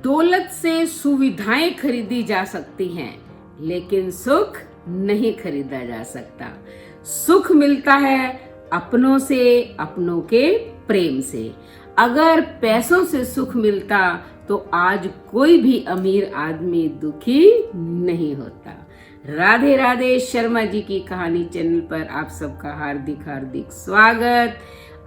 दौलत से सुविधाएं खरीदी जा सकती हैं, लेकिन सुख नहीं खरीदा जा सकता। सुख मिलता है अपनों से, अपनों के प्रेम से। अगर पैसों से सुख मिलता तो आज कोई भी अमीर आदमी दुखी नहीं होता। राधे राधे। शर्मा जी की कहानी चैनल पर आप सबका हार्दिक हार्दिक स्वागत,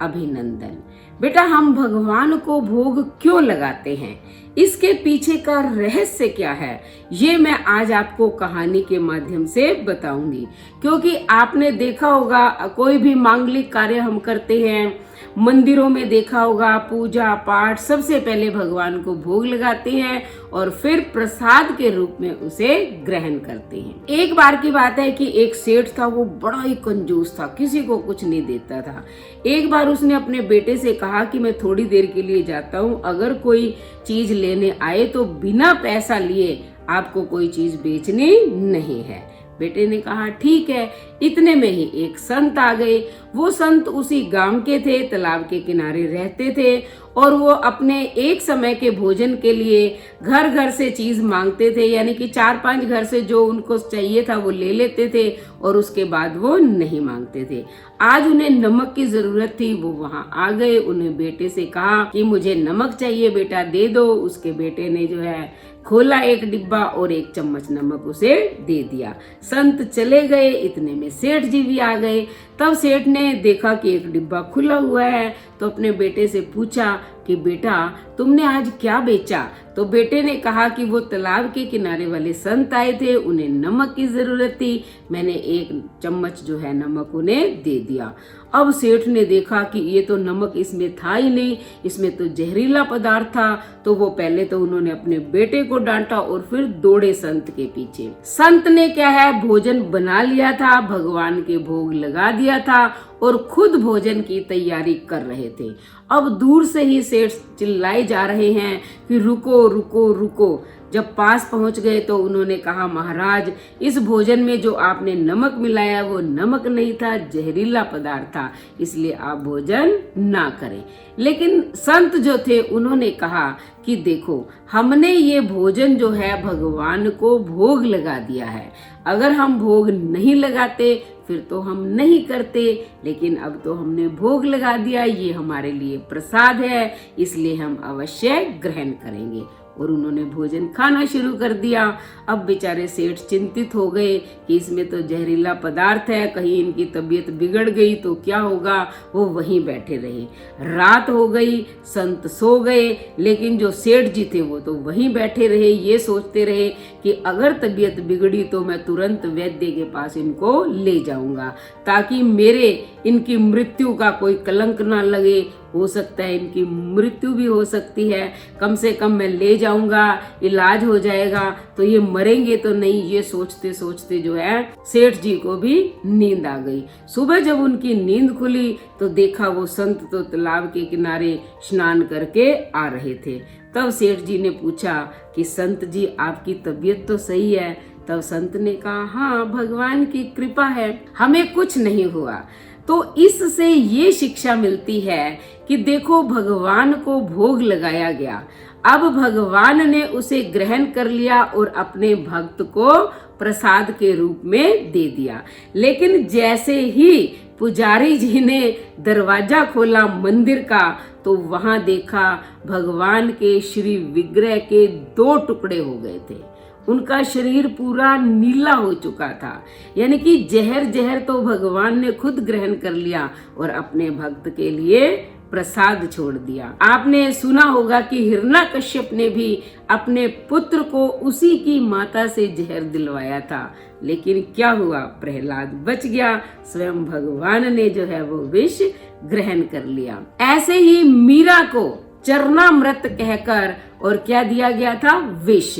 अभिनंदन। बेटा, हम भगवान को भोग क्यों लगाते हैं, इसके पीछे का रहस्य क्या है, ये मैं आज आपको कहानी के माध्यम से बताऊंगी। क्योंकि आपने देखा होगा, कोई भी मांगलिक कार्य हम करते हैं, मंदिरों में देखा होगा, पूजा पाठ सबसे पहले भगवान को भोग लगाते हैं और फिर प्रसाद के रूप में उसे ग्रहण करते हैं। एक बार की बात है कि एक सेठ था, वो बड़ा ही कंजूस था, किसी को कुछ नहीं देता था। एक बार उसने अपने बेटे से कहा कि मैं थोड़ी देर के लिए जाता हूँ, अगर कोई चीज लेने आए तो बिना पैसा लिए आपको कोई चीज बेचनी नहीं है। बेटे ने कहा ठीक है। इतने में ही एक संत आ गए। वो संत उसी गांव के थे, तालाब के किनारे रहते थे और वो अपने एक समय के भोजन के लिए घर घर से चीज मांगते थे, यानी कि 4-5 घर से जो उनको चाहिए था वो ले लेते थे और उसके बाद वो नहीं मांगते थे। आज उन्हें नमक की जरूरत थी, वो वहां आ गए। उन्हें बेटे से कहा कि मुझे नमक चाहिए, बेटा दे दो। उसके बेटे ने जो है खोला एक डिब्बा और 1 चम्मच नमक उसे दे दिया। संत चले गए। इतने में सेठ जी भी आ गए। तब सेठ ने देखा कि एक डिब्बा खुला हुआ है, तो अपने बेटे से पूछा कि बेटा तुमने आज क्या बेचा। तो बेटे ने कहा कि वो तालाब के किनारे वाले संत आए थे, उन्हें नमक की जरूरत थी, मैंने 1 चम्मच जो है नमक उन्हें दे दिया। अब सेठ ने देखा कि ये तो नमक इसमें था ही नहीं, इसमें तो जहरीला पदार्थ था। तो वो पहले तो उन्होंने अपने बेटे को डांटा और फिर दौड़े संत के पीछे। संत ने क्या है, भोजन बना लिया था, भगवान के भोग लगा दिया था और खुद भोजन की तैयारी कर रहे थे। अब दूर से ही सेठ चिल्लाए जा रहे हैं कि रुको रुको रुको। जब पास पहुंच गए तो उन्होंने कहा, महाराज इस भोजन में जो आपने नमक मिलाया वो नमक नहीं था, जहरीला पदार्थ था, इसलिए आप भोजन ना करें। लेकिन संत जो थे उन्होंने कहा कि देखो, हमने ये भोजन जो है भगवान को भोग लगा दिया है। अगर हम भोग नहीं लगाते फिर तो हम नहीं करते, लेकिन अब तो हमने भोग लगा दिया, ये हमारे लिए प्रसाद है, इसलिए हम अवश्य ग्रहण करेंगे। और उन्होंने भोजन खाना शुरू कर दिया। अब बेचारे सेठ चिंतित हो गए कि इसमें तो जहरीला पदार्थ है, कहीं इनकी तबीयत बिगड़ गई तो क्या होगा। वो वहीं बैठे रहे। रात हो गई, संत सो गए, लेकिन जो सेठ जी थे वो तो वहीं बैठे रहे। ये सोचते रहे कि अगर तबीयत बिगड़ी तो मैं तुरंत वैद्य के पास इनको ले जाऊंगा, ताकि मेरे इनकी मृत्यु का कोई कलंक ना लगे। हो सकता है इनकी मृत्यु भी हो सकती है, कम से कम मैं ले जाऊंगा, इलाज हो जाएगा, तो ये मरेंगे तो नहीं। ये सोचते सोचते जो है सेठ जी को भी नींद आ गई। सुबह जब उनकी नींद खुली तो देखा वो संत तो तालाब के किनारे स्नान करके आ रहे थे। तब सेठ जी ने पूछा कि संत जी आपकी तबीयत तो सही है। तब संत ने कहा, हाँ भगवान की कृपा है, हमें कुछ नहीं हुआ। तो इससे ये शिक्षा मिलती है कि देखो, भगवान को भोग लगाया गया, अब भगवान ने उसे ग्रहण कर लिया और अपने भक्त को प्रसाद के रूप में दे दिया। लेकिन जैसे ही पुजारी जी ने दरवाजा खोला मंदिर का, तो वहां देखा भगवान के श्री विग्रह के 2 टुकड़े हो गए थे। उनका शरीर पूरा नीला हो चुका था, यानी कि जहर तो भगवान ने खुद ग्रहण कर लिया और अपने भक्त के लिए प्रसाद छोड़ दिया। आपने सुना होगा कि हिरण्यकश्यप ने भी अपने पुत्र को उसी की माता से जहर दिलवाया था, लेकिन क्या हुआ, प्रहलाद बच गया। स्वयं भगवान ने जो है वो विष ग्रहण कर लिया। ऐसे ही मीरा को चरणामृत कहकर और क्या दिया गया था, विष।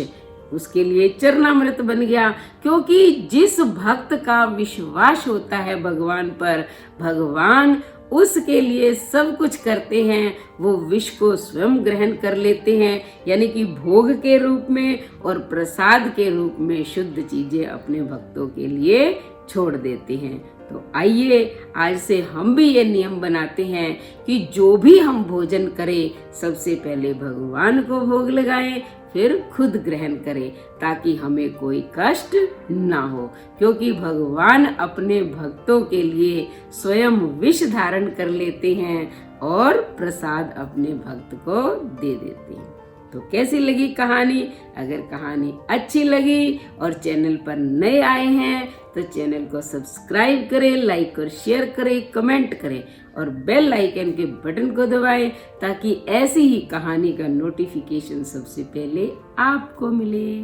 उसके लिए चरणामृत बन गया, क्योंकि जिस भक्त का विश्वास होता है भगवान पर, भगवान उसके लिए सब कुछ करते हैं। वो विष को स्वयं ग्रहण कर लेते हैं, यानी कि भोग के रूप में और प्रसाद के रूप में शुद्ध चीजें अपने भक्तों के लिए छोड़ देते हैं। तो आइए आज से हम भी ये नियम बनाते हैं कि जो भी हम भोजन करें सबसे पहले भगवान को भोग लगाएं, फिर खुद ग्रहण करें ताकि हमें कोई कष्ट ना हो, क्योंकि भगवान अपने भक्तों के लिए स्वयं विष धारण कर लेते हैं और प्रसाद अपने भक्त को दे देते हैं। तो कैसी लगी कहानी? अगर कहानी अच्छी लगी और चैनल पर नए आए हैं तो चैनल को सब्सक्राइब करें, लाइक और शेयर करें, कमेंट करें और बेल आइकन के बटन को दबाएं ताकि ऐसी ही कहानी का नोटिफिकेशन सबसे पहले आपको मिले।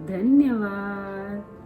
धन्यवाद।